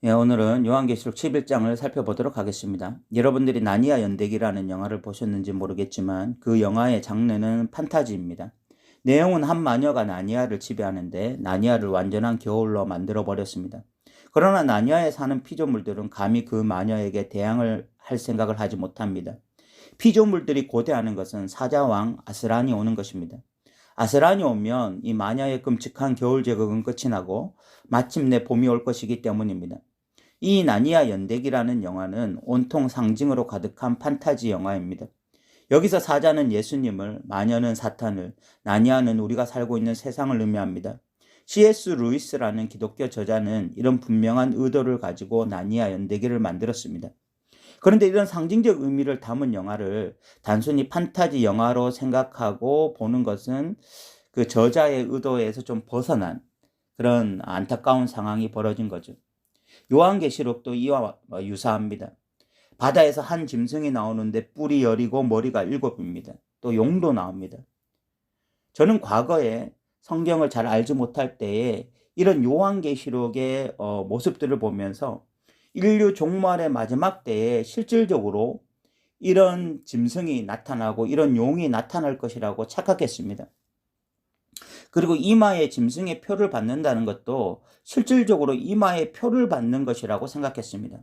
오늘은 요한계시록 11장을 살펴보도록 하겠습니다. 여러분들이 나니아 연대기라는 영화를 보셨는지 모르겠지만 그 영화의 장르는 판타지입니다. 내용은 한 마녀가 나니아를 지배하는데 나니아를 완전한 겨울로 만들어 버렸습니다. 그러나 나니아에 사는 피조물들은 감히 그 마녀에게 대항을 할 생각을 하지 못합니다. 피조물들이 고대하는 것은 사자왕 아스란이 오는 것입니다. 아스란이 오면 이 마녀의 끔찍한 겨울 제국은 끝이 나고 마침내 봄이 올 것이기 때문입니다. 이 나니아 연대기라는 영화는 온통 상징으로 가득한 판타지 영화입니다. 여기서 사자는 예수님을, 마녀는 사탄을, 나니아는 우리가 살고 있는 세상을 의미합니다. C.S. 루이스라는 기독교 저자는 이런 분명한 의도를 가지고 나니아 연대기를 만들었습니다. 그런데 이런 상징적 의미를 담은 영화를 단순히 판타지 영화로 생각하고 보는 것은 그 저자의 의도에서 좀 벗어난 그런 안타까운 상황이 벌어진 거죠. 요한계시록도 이와 유사합니다. 바다에서 한 짐승이 나오는데 뿔이 10이고 머리가 7입니다. 또 용도 나옵니다. 저는 과거에 성경을 잘 알지 못할 때에 이런 요한계시록의 모습들을 보면서 인류 종말의 마지막 때에 실질적으로 이런 짐승이 나타나고 이런 용이 나타날 것이라고 착각했습니다. 그리고 이마에 짐승의 표를 받는다는 것도 실질적으로 이마에 표를 받는 것이라고 생각했습니다.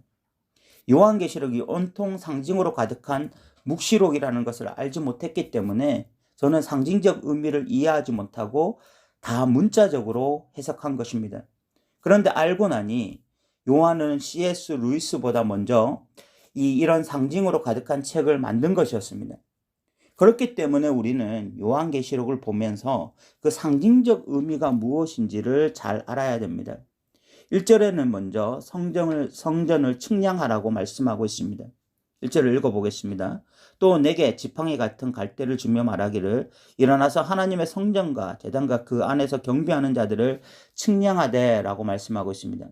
요한계시록이 온통 상징으로 가득한 묵시록이라는 것을 알지 못했기 때문에 저는 상징적 의미를 이해하지 못하고 다 문자적으로 해석한 것입니다. 그런데 알고 나니 요한은 C.S. 루이스보다 먼저 이런 상징으로 가득한 책을 만든 것이었습니다. 그렇기 때문에 우리는 요한계시록을 보면서 그 상징적 의미가 무엇인지를 잘 알아야 됩니다. 1절에는 먼저 성전을 측량하라고 말씀하고 있습니다. 1절을 읽어보겠습니다. 또 내게 지팡이 같은 갈대를 주며 말하기를 일어나서 하나님의 성전과 제단과 그 안에서 경배하는 자들을 측량하되 라고 말씀하고 있습니다.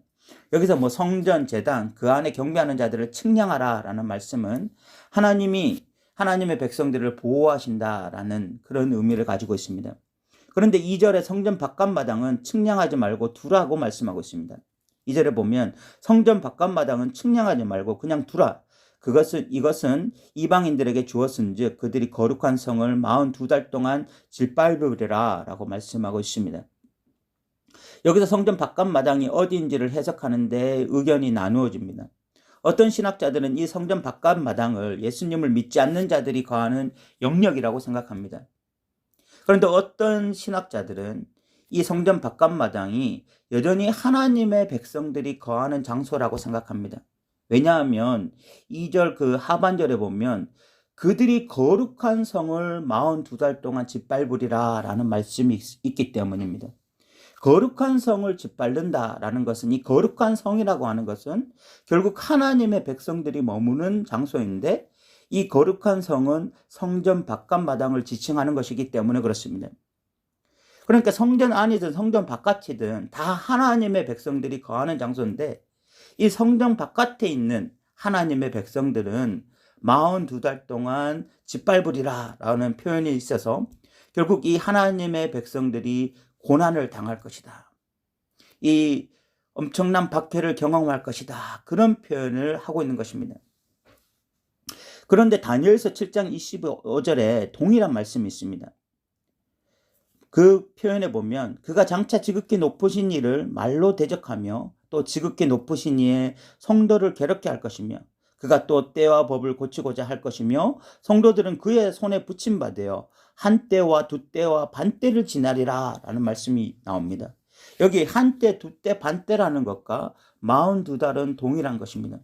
여기서 성전, 제단, 그 안에 경배하는 자들을 측량하라 라는 말씀은 하나님의 백성들을 보호하신다라는 그런 의미를 가지고 있습니다. 그런데 2절에 성전 바깥마당은 측량하지 말고 두라고 말씀하고 있습니다. 2절에 보면 성전 바깥마당은 측량하지 말고 그냥 두라. 이것은 이방인들에게 주었은즉 그들이 거룩한 성을 42달 동안 짓밟으리라 라고 말씀하고 있습니다. 여기서 성전 바깥마당이 어디인지를 해석하는데 의견이 나누어집니다. 어떤 신학자들은 이 성전 바깥마당을 예수님을 믿지 않는 자들이 거하는 영역이라고 생각합니다. 그런데 어떤 신학자들은 이 성전 바깥마당이 여전히 하나님의 백성들이 거하는 장소라고 생각합니다. 왜냐하면 2절 그 하반절에 보면 그들이 거룩한 성을 42달 동안 짓밟으리라 라는 말씀이 있기 때문입니다. 거룩한 성을 짓밟는다라는 것은 이 거룩한 성이라고 하는 것은 결국 하나님의 백성들이 머무는 장소인데 이 거룩한 성은 성전 바깥마당을 지칭하는 것이기 때문에 그렇습니다. 그러니까 성전 안이든 성전 바깥이든 다 하나님의 백성들이 거하는 장소인데 이 성전 바깥에 있는 하나님의 백성들은 42달 동안 짓밟으리라 라는 표현이 있어서 결국 이 하나님의 백성들이 고난을 당할 것이다. 이 엄청난 박해를 경험할 것이다. 그런 표현을 하고 있는 것입니다. 그런데 다니엘서 7장 25절에 동일한 말씀이 있습니다. 그 표현에 보면 그가 장차 지극히 높으신 이를 말로 대적하며 또 지극히 높으신 이의 성도를 괴롭게 할 것이며 그가 또 때와 법을 고치고자 할 것이며 성도들은 그의 손에 붙임받으어 한 때와 두 때와 반 때를 지나리라 라는 말씀이 나옵니다. 여기 한 때, 두 때, 반 때라는 것과 42달은 동일한 것입니다.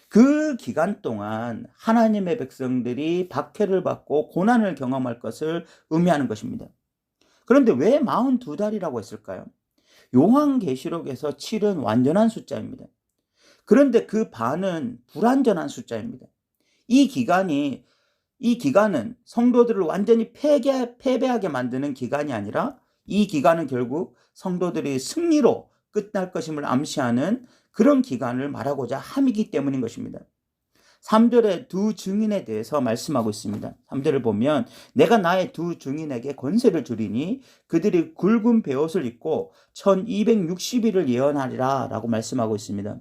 그 기간 동안 하나님의 백성들이 박해를 받고 고난을 경험할 것을 의미하는 것입니다. 그런데 왜 42달이라고 했을까요? 요한계시록에서 7은 완전한 숫자입니다. 그런데 그 반은 불완전한 숫자입니다. 이 기간은 성도들을 완전히 패배하게 만드는 기간이 아니라 이 기간은 결국 성도들이 승리로 끝날 것임을 암시하는 그런 기간을 말하고자 함이기 때문인 것입니다. 3절의 두 증인에 대해서 말씀하고 있습니다. 3절을 보면 내가 나의 두 증인에게 권세를 주리니 그들이 굵은 베옷을 입고 1260일을 예언하리라 라고 말씀하고 있습니다.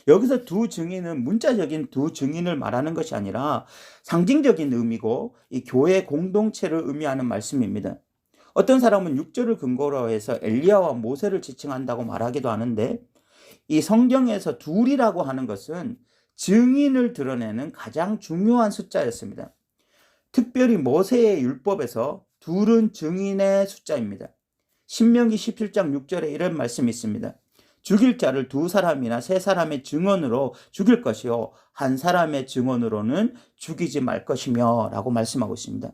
여기서 두 증인은 문자적인 두 증인을 말하는 것이 아니라 상징적인 의미고 이 교회 공동체를 의미하는 말씀입니다. 어떤 사람은 6절을 근거로 해서 엘리야와 모세를 지칭한다고 말하기도 하는데 이 성경에서 둘이라고 하는 것은 증인을 드러내는 가장 중요한 숫자였습니다. 특별히 모세의 율법에서 둘은 증인의 숫자입니다. 신명기 17장 6절에 이런 말씀이 있습니다. 죽일 자를 두 사람이나 세 사람의 증언으로 죽일 것이요 한 사람의 증언으로는 죽이지 말 것이며 라고 말씀하고 있습니다.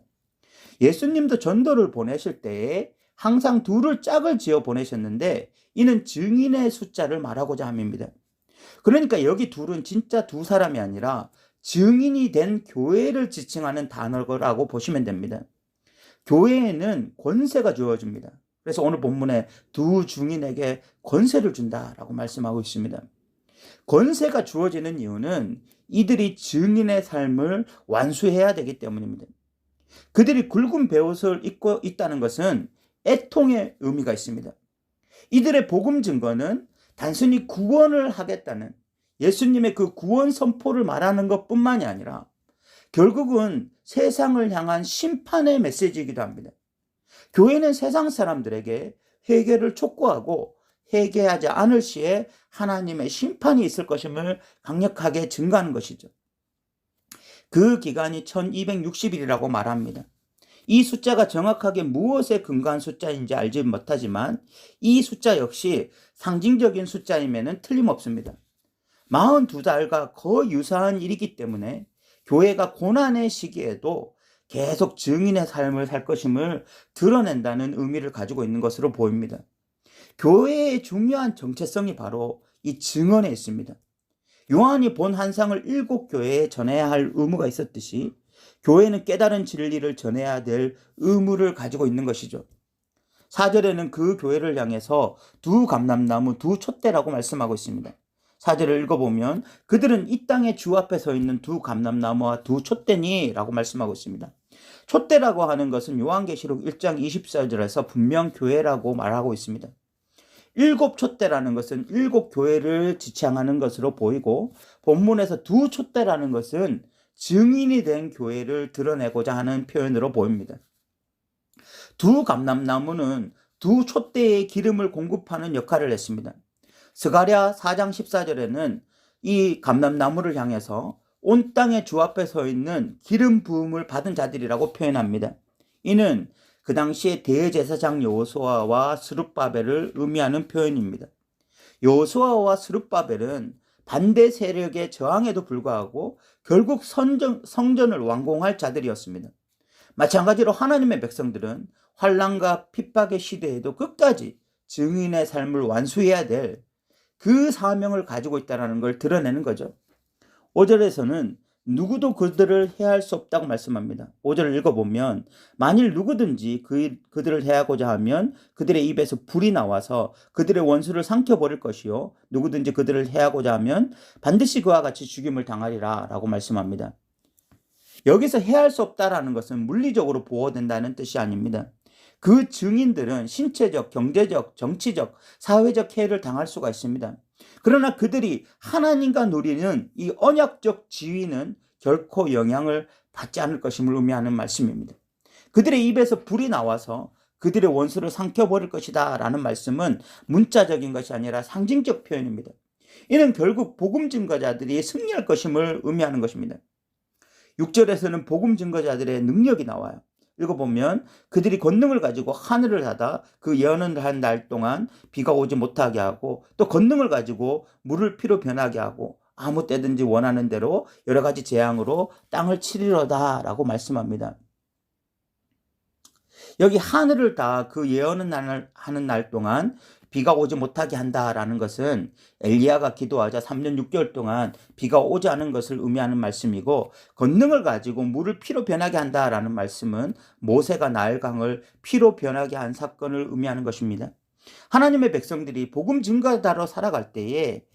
예수님도 전도를 보내실 때에 항상 둘을 짝을 지어 보내셨는데 이는 증인의 숫자를 말하고자 함입니다. 그러니까 여기 둘은 진짜 두 사람이 아니라 증인이 된 교회를 지칭하는 단어라고 보시면 됩니다. 교회에는 권세가 주어집니다. 그래서 오늘 본문에 두 증인에게 권세를 준다라고 말씀하고 있습니다. 권세가 주어지는 이유는 이들이 증인의 삶을 완수해야 되기 때문입니다. 그들이 굵은 베옷을 입고 있다는 것은 애통의 의미가 있습니다. 이들의 복음 증거는 단순히 구원을 하겠다는 예수님의 그 구원 선포를 말하는 것뿐만이 아니라 결국은 세상을 향한 심판의 메시지이기도 합니다. 교회는 세상 사람들에게 회개를 촉구하고 회개하지 않을 시에 하나님의 심판이 있을 것임을 강력하게 증거하는 것이죠. 그 기간이 1260일이라고 말합니다. 이 숫자가 정확하게 무엇에 근거한 숫자인지 알지 못하지만 이 숫자 역시 상징적인 숫자임에는 틀림없습니다. 42달과 거의 유사한 일이기 때문에 교회가 고난의 시기에도 계속 증인의 삶을 살 것임을 드러낸다는 의미를 가지고 있는 것으로 보입니다. 교회의 중요한 정체성이 바로 이 증언에 있습니다. 요한이 본 환상을 7교회에 전해야 할 의무가 있었듯이 교회는 깨달은 진리를 전해야 될 의무를 가지고 있는 것이죠. 4절에는 그 교회를 향해서 두 감람나무 두 촛대라고 말씀하고 있습니다. 4절을 읽어보면 그들은 이 땅의 주 앞에 서 있는 두 감람나무와 두 촛대니 라고 말씀하고 있습니다. 촛대라고 하는 것은 요한계시록 1장 24절에서 분명 교회라고 말하고 있습니다. 7 촛대라는 것은 7 교회를 지칭하는 것으로 보이고 본문에서 두 촛대라는 것은 증인이 된 교회를 드러내고자 하는 표현으로 보입니다. 두 감람나무는 두 촛대의 기름을 공급하는 역할을 했습니다. 스가랴 4장 14절에는 이 감람나무를 향해서 온 땅의 주 앞에 서 있는 기름 부음을 받은 자들이라고 표현합니다. 이는 그 당시에 대제사장 여호수아와 스룹바벨을 의미하는 표현입니다. 여호수아와 스룹바벨은 반대 세력의 저항에도 불구하고 결국 성전을 완공할 자들이었습니다. 마찬가지로 하나님의 백성들은 환난과 핍박의 시대에도 끝까지 증인의 삶을 완수해야 될 그 사명을 가지고 있다는 걸 드러내는 거죠. 5절에서는 누구도 그들을 해할 수 없다고 말씀합니다. 5절을 읽어보면 만일 누구든지 그들을 해하고자 하면 그들의 입에서 불이 나와서 그들의 원수를 삼켜버릴 것이요 누구든지 그들을 해하고자 하면 반드시 그와 같이 죽임을 당하리라 라고 말씀합니다. 여기서 해할 수 없다라는 것은 물리적으로 보호된다는 뜻이 아닙니다. 그 증인들은 신체적, 경제적, 정치적, 사회적 해를 당할 수가 있습니다. 그러나 그들이 하나님과 누리는 이 언약적 지위는 결코 영향을 받지 않을 것임을 의미하는 말씀입니다. 그들의 입에서 불이 나와서 그들의 원수를 삼켜버릴 것이다 라는 말씀은 문자적인 것이 아니라 상징적 표현입니다. 이는 결국 복음 증거자들이 승리할 것임을 의미하는 것입니다. 6절에서는 복음 증거자들의 능력이 나와요. 읽어보면 그들이 권능을 가지고 하늘을 닫아 그 예언을 한 날 동안 비가 오지 못하게 하고 또 권능을 가지고 물을 피로 변하게 하고 아무 때든지 원하는 대로 여러 가지 재앙으로 땅을 치리로다 라고 말씀합니다. 여기 하늘을 다 그 예언을 하는 날 동안 비가 오지 못하게 한다라는 것은 엘리야가 기도하자 3년 6개월 동안 비가 오지 않은 것을 의미하는 말씀이고 권능을 가지고 물을 피로 변하게 한다라는 말씀은 모세가 나일강을 피로 변하게 한 사건을 의미하는 것입니다. 하나님의 백성들이 복음 증거자로 살아갈 때에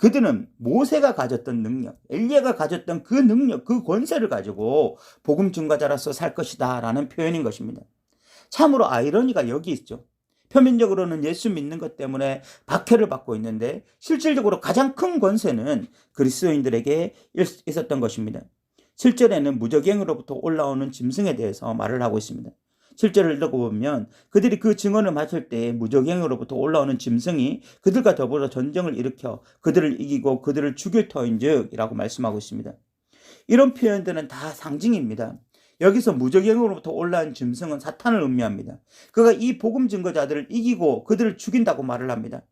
그들은 모세가 가졌던 능력, 엘리야가 가졌던 그 능력, 그 권세를 가지고 복음 증거자로서 살 것이다 라는 표현인 것입니다. 참으로 아이러니가 여기 있죠. 표면적으로는 예수 믿는 것 때문에 박해를 받고 있는데 실질적으로 가장 큰 권세는 그리스도인들에게 있었던 것입니다. 7절에는 무적행으로부터 올라오는 짐승에 대해서 말을 하고 있습니다. 7절을 읽어보면 그들이 그 증언을 마칠 때 무적행으로부터 올라오는 짐승이 그들과 더불어 전쟁을 일으켜 그들을 이기고 그들을 죽일 터인즉 이라고 말씀하고 있습니다. 이런 표현들은 다 상징입니다. 여기서 무적행으로부터 올라온 짐승은 사탄을 의미합니다. 그가 이 복음 증거자들을 이기고 그들을 죽인다고 말을 합니다.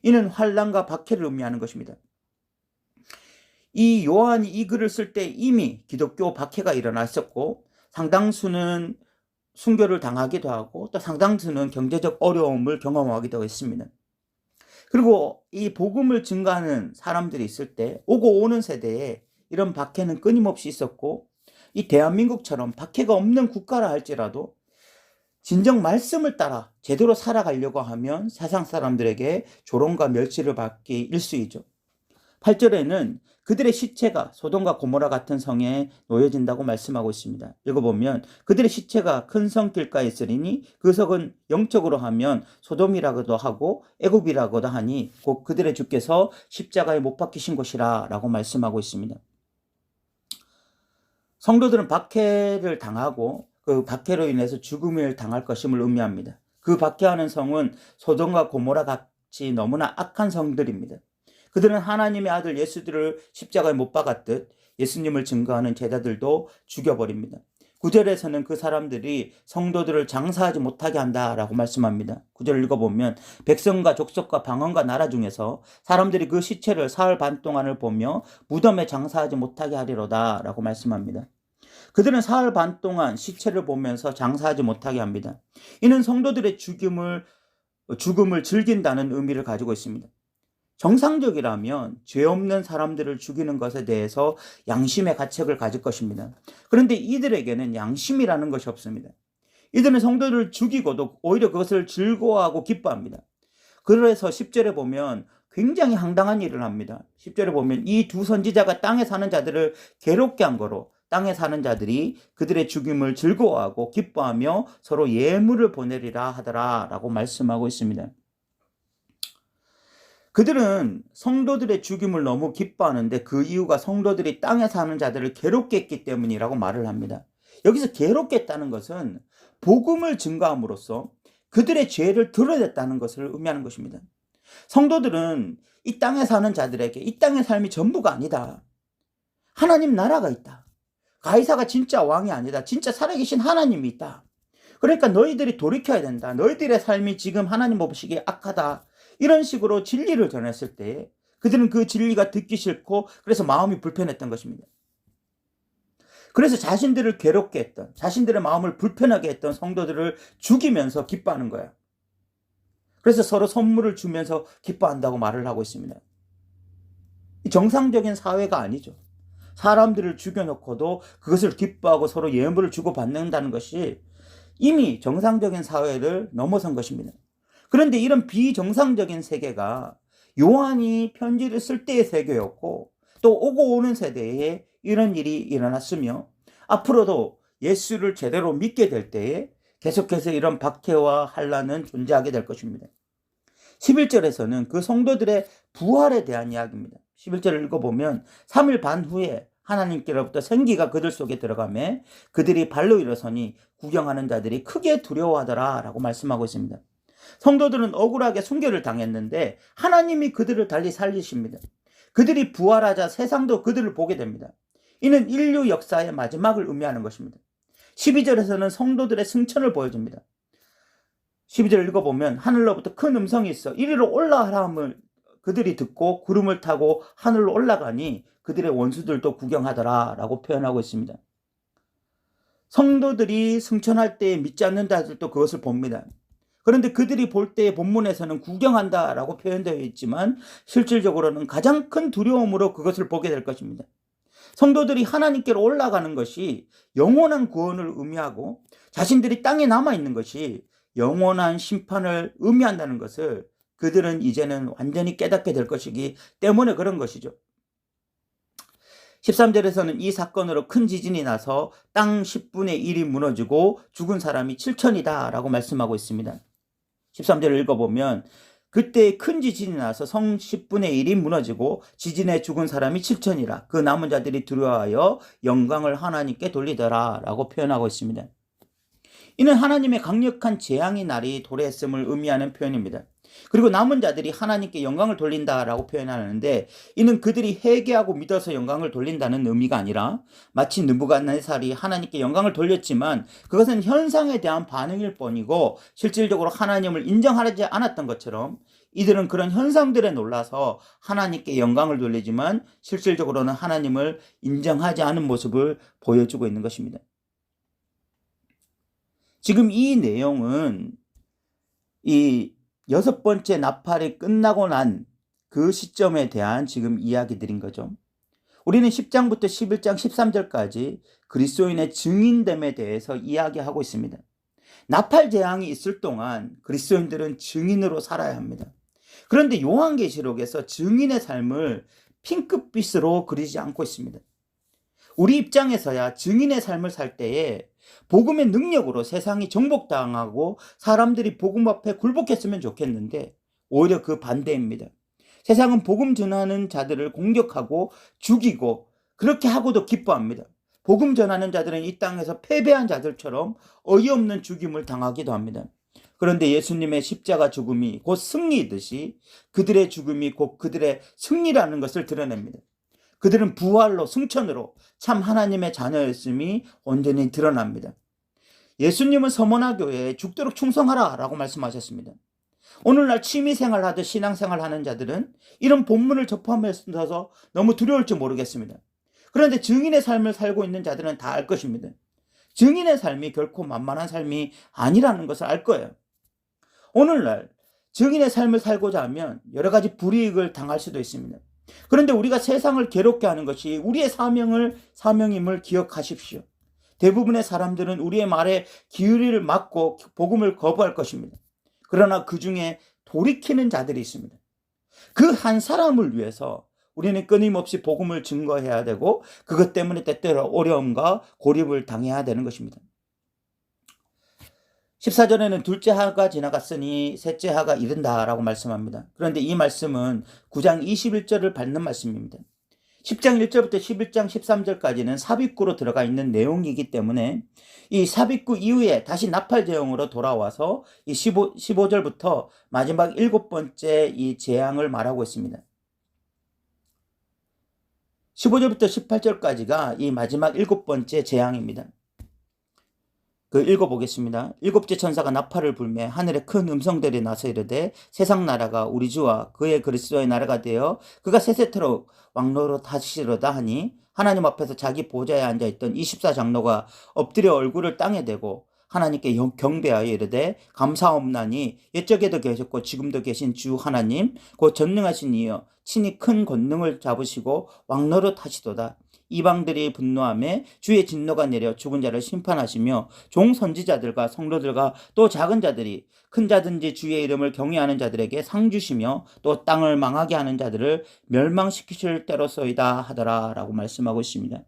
이는 환난과 박해를 의미하는 것입니다. 이 요한이 이 글을 쓸 때 이미 기독교 박해가 일어났었고 상당수는 순교를 당하기도 하고 또 상당수는 경제적 어려움을 경험하기도 했습니다. 그리고 이 복음을 증거하는 사람들이 있을 때 오고 오는 세대에 이런 박해는 끊임없이 있었고 이 대한민국처럼 박해가 없는 국가라 할지라도 진정 말씀을 따라 제대로 살아가려고 하면 세상 사람들에게 조롱과 멸시를 받기 일쑤이죠. 8절에는 그들의 시체가 소돔과 고모라 같은 성에 놓여진다고 말씀하고 있습니다. 읽어보면 그들의 시체가 큰 성 길가에 있으리니 그 성은 영적으로 하면 소돔이라고도 하고 애굽이라고도 하니 곧 그들의 주께서 십자가에 못 박히신 곳이라 라고 말씀하고 있습니다. 성도들은 박해를 당하고 그 박해로 인해서 죽음을 당할 것임을 의미합니다. 그 박해하는 성은 소돔과 고모라 같이 너무나 악한 성들입니다. 그들은 하나님의 아들 예수들을 십자가에 못 박았듯 예수님을 증거하는 제자들도 죽여버립니다. 9절에서는 그 사람들이 성도들을 장사하지 못하게 한다라고 말씀합니다. 9절을 읽어보면 백성과 족속과 방언과 나라 중에서 사람들이 그 시체를 사흘 반 동안을 보며 무덤에 장사하지 못하게 하리로다 라고 말씀합니다. 그들은 사흘 반 동안 시체를 보면서 장사하지 못하게 합니다. 이는 성도들의 죽음을 즐긴다는 의미를 가지고 있습니다. 정상적이라면 죄 없는 사람들을 죽이는 것에 대해서 양심의 가책을 가질 것입니다. 그런데 이들에게는 양심이라는 것이 없습니다. 이들은 성도들을 죽이고도 오히려 그것을 즐거워하고 기뻐합니다. 그래서 10절에 보면 굉장히 황당한 일을 합니다. 10절에 보면 이 두 선지자가 땅에 사는 자들을 괴롭게 한 거로 땅에 사는 자들이 그들의 죽임을 즐거워하고 기뻐하며 서로 예물을 보내리라 하더라 라고 말씀하고 있습니다. 그들은 성도들의 죽임을 너무 기뻐하는데 그 이유가 성도들이 땅에 사는 자들을 괴롭게 했기 때문이라고 말을 합니다. 여기서 괴롭게 했다는 것은 복음을 증거함으로써 그들의 죄를 드러냈다는 것을 의미하는 것입니다. 성도들은 이 땅에 사는 자들에게 이 땅의 삶이 전부가 아니다. 하나님 나라가 있다. 가이사가 진짜 왕이 아니다. 진짜 살아계신 하나님이 있다. 그러니까 너희들이 돌이켜야 된다. 너희들의 삶이 지금 하나님 보시기에 악하다. 이런 식으로 진리를 전했을 때 그들은 그 진리가 듣기 싫고 그래서 마음이 불편했던 것입니다. 그래서 자신들을 괴롭게 했던, 자신들의 마음을 불편하게 했던 성도들을 죽이면서 기뻐하는 거예요. 그래서 서로 선물을 주면서 기뻐한다고 말을 하고 있습니다. 정상적인 사회가 아니죠. 사람들을 죽여놓고도 그것을 기뻐하고 서로 예물을 주고받는다는 것이 이미 정상적인 사회를 넘어선 것입니다. 그런데 이런 비정상적인 세계가 요한이 편지를 쓸 때의 세계였고 또 오고 오는 세대에 이런 일이 일어났으며 앞으로도 예수를 제대로 믿게 될 때에 계속해서 이런 박해와 환난은 존재하게 될 것입니다. 11절에서는 그 성도들의 부활에 대한 이야기입니다. 11절을 읽어보면 3일 반 후에 하나님께로부터 생기가 그들 속에 들어가매 그들이 발로 일어서니 구경하는 자들이 크게 두려워하더라 라고 말씀하고 있습니다. 성도들은 억울하게 순교를 당했는데 하나님이 그들을 달리 살리십니다. 그들이 부활하자 세상도 그들을 보게 됩니다. 이는 인류 역사의 마지막을 의미하는 것입니다. 12절에서는 성도들의 승천을 보여줍니다. 12절을 읽어보면 하늘로부터 큰 음성이 있어 이리로 올라가라 함을 그들이 듣고 구름을 타고 하늘로 올라가니 그들의 원수들도 구경하더라 라고 표현하고 있습니다. 성도들이 승천할 때 믿지 않는 자들도 그것을 봅니다. 그런데 그들이 볼 때 본문에서는 구경한다 라고 표현되어 있지만 실질적으로는 가장 큰 두려움으로 그것을 보게 될 것입니다. 성도들이 하나님께로 올라가는 것이 영원한 구원을 의미하고 자신들이 땅에 남아있는 것이 영원한 심판을 의미한다는 것을 그들은 이제는 완전히 깨닫게 될 것이기 때문에 그런 것이죠. 13절에서는 이 사건으로 큰 지진이 나서 땅 10분의 1이 무너지고 죽은 사람이 7천이다 라고 말씀하고 있습니다. 13절을 읽어보면 그때 큰 지진이 나서 성 10분의 1이 무너지고 지진에 죽은 사람이 7천이라 그 남은 자들이 두려워하여 영광을 하나님께 돌리더라 라고 표현하고 있습니다. 이는 하나님의 강력한 재앙의 날이 도래했음을 의미하는 표현입니다. 그리고 남은 자들이 하나님께 영광을 돌린다라고 표현하는데 이는 그들이 회개하고 믿어서 영광을 돌린다는 의미가 아니라 마치 느부갓네살이 하나님께 영광을 돌렸지만 그것은 현상에 대한 반응일 뿐이고 실질적으로 하나님을 인정하지 않았던 것처럼 이들은 그런 현상들에 놀라서 하나님께 영광을 돌리지만 실질적으로는 하나님을 인정하지 않은 모습을 보여주고 있는 것입니다. 지금 이 내용은 이 6번째 나팔이 끝나고 난 그 시점에 대한 지금 이야기들인 거죠. 우리는 10장부터 11장 13절까지 그리스도인의 증인됨에 대해서 이야기하고 있습니다. 나팔 재앙이 있을 동안 그리스도인들은 증인으로 살아야 합니다. 그런데 요한계시록에서 증인의 삶을 핑크빛으로 그리지 않고 있습니다. 우리 입장에서야 증인의 삶을 살 때에 복음의 능력으로 세상이 정복당하고 사람들이 복음 앞에 굴복했으면 좋겠는데 오히려 그 반대입니다. 세상은 복음 전하는 자들을 공격하고 죽이고 그렇게 하고도 기뻐합니다. 복음 전하는 자들은 이 땅에서 패배한 자들처럼 어이없는 죽임을 당하기도 합니다. 그런데 예수님의 십자가 죽음이 곧 승리이듯이 그들의 죽음이 곧 그들의 승리라는 것을 드러냅니다. 그들은 부활로 승천으로 참 하나님의 자녀였음이 온전히 드러납니다. 예수님은 서머나 교회에 죽도록 충성하라 라고 말씀하셨습니다. 오늘날 취미생활 하듯 신앙생활 하는 자들은 이런 본문을 접하면서 너무 두려울지 모르겠습니다. 그런데 증인의 삶을 살고 있는 자들은 다 알 것입니다. 증인의 삶이 결코 만만한 삶이 아니라는 것을 알 거예요. 오늘날 증인의 삶을 살고자 하면 여러 가지 불이익을 당할 수도 있습니다. 그런데 우리가 세상을 괴롭게 하는 것이 우리의 사명임을 기억하십시오. 대부분의 사람들은 우리의 말에 기울이를 막고 복음을 거부할 것입니다. 그러나 그 중에 돌이키는 자들이 있습니다. 그 한 사람을 위해서 우리는 끊임없이 복음을 증거해야 되고 그것 때문에 때때로 어려움과 고립을 당해야 되는 것입니다. 14절에는 둘째 하가 지나갔으니 셋째 하가 이른다라고 말씀합니다. 그런데 이 말씀은 9장 21절을 받는 말씀입니다. 10장 1절부터 11장 13절까지는 삽입구로 들어가 있는 내용이기 때문에 이 삽입구 이후에 다시 나팔 재앙으로 돌아와서 이 15절부터 마지막 7번째 이 재앙을 말하고 있습니다. 15절부터 18절까지가 이 마지막 7번째 재앙입니다. 읽어보겠습니다. 7째 천사가 나팔을 불매 하늘에 큰 음성들이 나서 이르되 세상 나라가 우리 주와 그의 그리스도의 나라가 되어 그가 세세토록 왕노로 다시리로다 하니 하나님 앞에서 자기 보좌에 앉아있던 24장로가 엎드려 얼굴을 땅에 대고 하나님께 경배하여 이르되 감사옵나니 옛적에도 계셨고 지금도 계신 주 하나님 곧 전능하신 이여 친히 큰 권능을 잡으시고 왕노로 타시도다. 이방들이 분노하며 주의 진노가 내려 죽은 자를 심판하시며 종 선지자들과 성도들과 또 작은 자들이 큰 자든지 주의 이름을 경외하는 자들에게 상 주시며 또 땅을 망하게 하는 자들을 멸망시키실 때로소이다 하더라 라고 말씀하고 있습니다.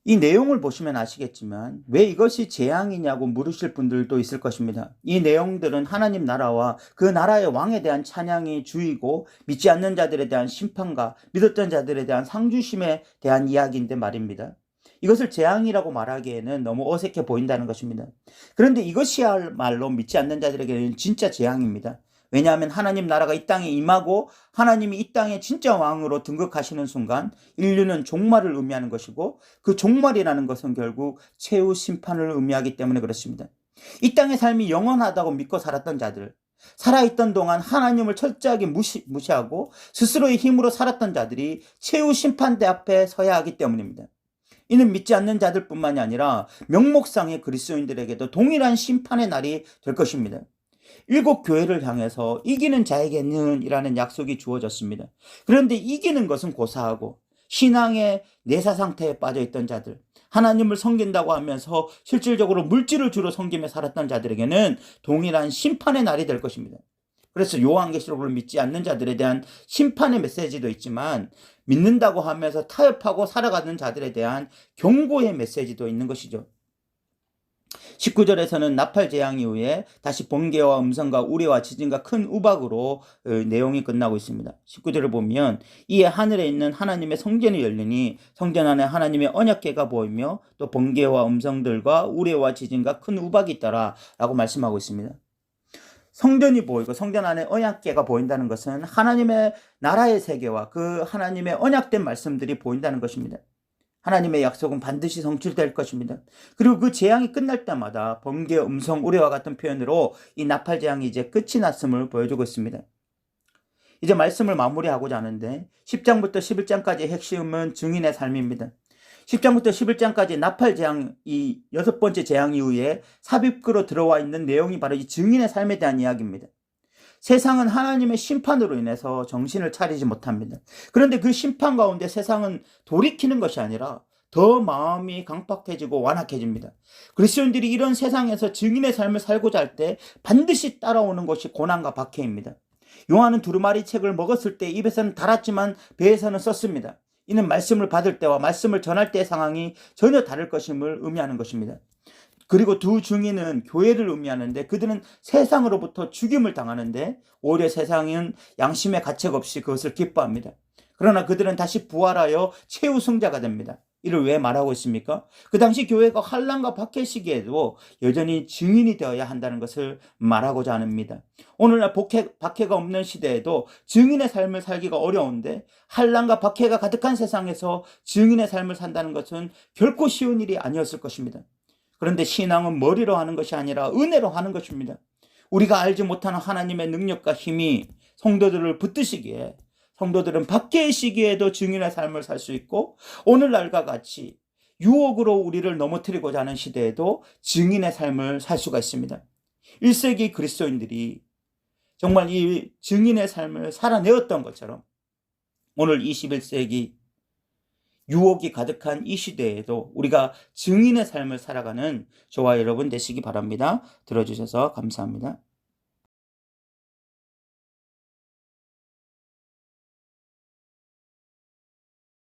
이 내용을 보시면 아시겠지만 왜 이것이 재앙이냐고 물으실 분들도 있을 것입니다. 이 내용들은 하나님 나라와 그 나라의 왕에 대한 찬양이 주이고 믿지 않는 자들에 대한 심판과 믿었던 자들에 대한 상주심에 대한 이야기인데 말입니다. 이것을 재앙이라고 말하기에는 너무 어색해 보인다는 것입니다. 그런데 이것이야말로 믿지 않는 자들에게는 진짜 재앙입니다. 왜냐하면 하나님 나라가 이 땅에 임하고 하나님이 이 땅에 진짜 왕으로 등극하시는 순간 인류는 종말을 의미하는 것이고 그 종말이라는 것은 결국 최후 심판을 의미하기 때문에 그렇습니다. 이 땅의 삶이 영원하다고 믿고 살았던 자들, 살아있던 동안 하나님을 철저하게 무시하고 스스로의 힘으로 살았던 자들이 최후 심판대 앞에 서야 하기 때문입니다. 이는 믿지 않는 자들뿐만이 아니라 명목상의 그리스도인들에게도 동일한 심판의 날이 될 것입니다. 7교회를 향해서 이기는 자에게는 이라는 약속이 주어졌습니다. 그런데 이기는 것은 고사하고 신앙의 내사 상태에 빠져있던 자들, 하나님을 섬긴다고 하면서 실질적으로 물질을 주로 섬기며 살았던 자들에게는 동일한 심판의 날이 될 것입니다. 그래서 요한계시록을 믿지 않는 자들에 대한 심판의 메시지도 있지만 믿는다고 하면서 타협하고 살아가는 자들에 대한 경고의 메시지도 있는 것이죠. 19절에서는 나팔 재앙 이후에 다시 번개와 음성과 우레와 지진과 큰 우박으로 내용이 끝나고 있습니다. 19절을 보면 이에 하늘에 있는 하나님의 성전이 열리니 성전 안에 하나님의 언약궤가 보이며 또 번개와 음성들과 우레와 지진과 큰 우박이 있더라 라고 말씀하고 있습니다. 성전이 보이고 성전 안에 언약궤가 보인다는 것은 하나님의 나라의 세계와 그 하나님의 언약된 말씀들이 보인다는 것입니다. 하나님의 약속은 반드시 성취될 것입니다. 그리고 그 재앙이 끝날 때마다 번개, 음성, 우레와 같은 표현으로 이 나팔 재앙이 이제 끝이 났음을 보여주고 있습니다. 이제 말씀을 마무리하고자 하는데 10장부터 11장까지의 핵심은 증인의 삶입니다. 10장부터 11장까지 나팔 재앙, 이 6번째 재앙 이후에 삽입구로 들어와 있는 내용이 바로 이 증인의 삶에 대한 이야기입니다. 세상은 하나님의 심판으로 인해서 정신을 차리지 못합니다. 그런데 그 심판 가운데 세상은 돌이키는 것이 아니라 더 마음이 강팍해지고 완악해집니다. 그리스도인들이 이런 세상에서 증인의 삶을 살고자 할 때 반드시 따라오는 것이 고난과 박해입니다. 요한은 두루마리 책을 먹었을 때 입에서는 달았지만 배에서는 썼습니다. 이는 말씀을 받을 때와 말씀을 전할 때의 상황이 전혀 다를 것임을 의미하는 것입니다. 그리고 두 증인은 교회를 의미하는데 그들은 세상으로부터 죽임을 당하는데 오히려 세상은 양심의 가책 없이 그것을 기뻐합니다. 그러나 그들은 다시 부활하여 최우승자가 됩니다. 이를 왜 말하고 있습니까? 그 당시 교회가 환난과 박해 시기에도 여전히 증인이 되어야 한다는 것을 말하고자 합니다. 오늘날 박해가 없는 시대에도 증인의 삶을 살기가 어려운데 환난과 박해가 가득한 세상에서 증인의 삶을 산다는 것은 결코 쉬운 일이 아니었을 것입니다. 그런데 신앙은 머리로 하는 것이 아니라 은혜로 하는 것입니다. 우리가 알지 못하는 하나님의 능력과 힘이 성도들을 붙드시기에 성도들은 박해의 시기에도 증인의 삶을 살 수 있고 오늘날과 같이 유혹으로 우리를 넘어뜨리고자 하는 시대에도 증인의 삶을 살 수가 있습니다. 1세기 그리스도인들이 정말 이 증인의 삶을 살아내었던 것처럼 오늘 21세기 유혹이 가득한 이 시대에도 우리가 증인의 삶을 살아가는 저와 여러분 되시기 바랍니다. 들어주셔서 감사합니다.